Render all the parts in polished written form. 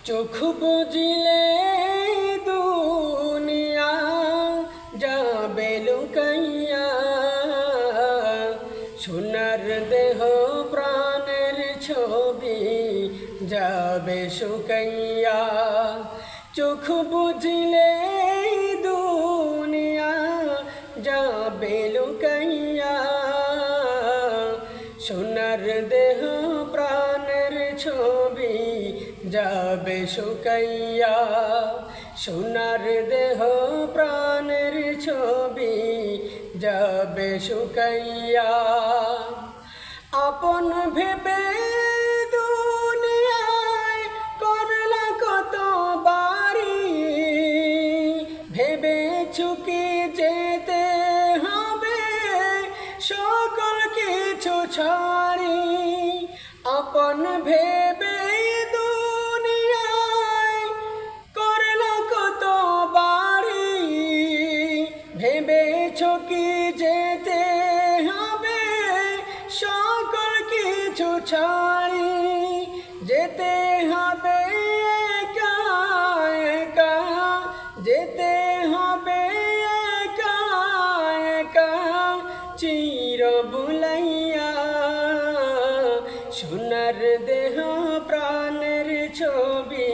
চোখ বুঝিলে দুনিয়া যাবে লুকাইয়া, সোনার দেহ প্রাণের ছবি যাবে শুকাইয়া। চোখ বুঝিলে দুনিয়া যাবে লুকাইয়া, সোনার দেহ প্রাণের ছবি যাবে শুকাইয়া। সোনার দেহ প্রাণের ছবি যাবে শুকাইয়া। আপন ভেবে দুনিয়ায় করলা কত বাড়ি, ভেবে চুকি যেতে হবে সকল কিছু ছাড়ি। আপন ভেবে দুনিয়ায় করলা কত বাড়ি, ভেবে চুকি যেতে হবে সকল কিছু ছাড়ি। যেতে হবে একা একা, যেতে হবে একা একা চির বুলাইয়া। সোনার দেহ প্রাণের ছবি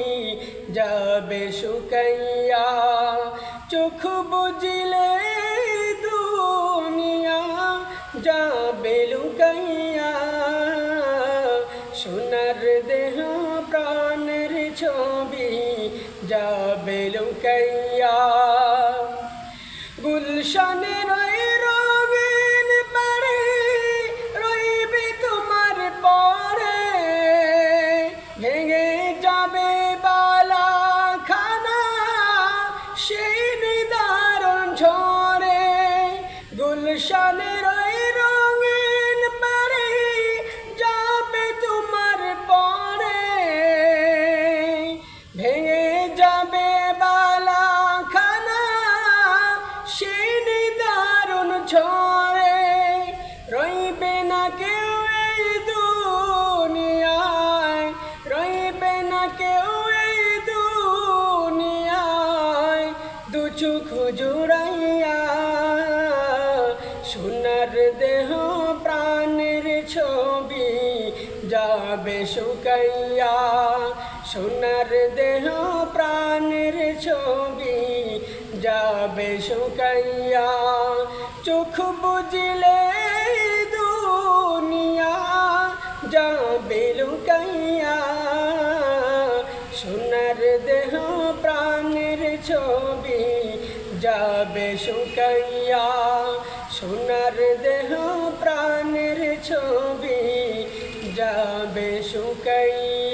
যাবে শুকাইয়া। চোখ বুঝিলে দুনিয়া যাবে লুকাইয়া, সোনার দেহ প্রাণের ছবি যাবে লুকাইয়া। গুলশানের রঙিন পাড়ে রইবে তোমার পরে, ভেঙে যাবে বালা খানা সেই নিদারুণ ঝড়ে। গুলশানের রঙিন পাড়ে যাবে তোমার পরে, ভেঙে যাবে বালা খানা সেই নিদারুণ ঝড়ে। রইবে না কেউ এই দুনিয়ায়, রইবে না কেউ এই দুনিয়ায় দু চোখ জুড়াইয়া। সোনার দেহ প্রাণের ছবি যাবে শুকাইয়া, সোনার দেহ প্রাণের ছবি যাবে শুকাইয়া। চোখ বুঝিলে দুনিয়া যাবে লুকাইয়া, সোনার দেহ প্রাণের ছবি যাবে শুকাইয়া। সোনার দেহ প্রাণের ছবি যাবে শুকাইয়া।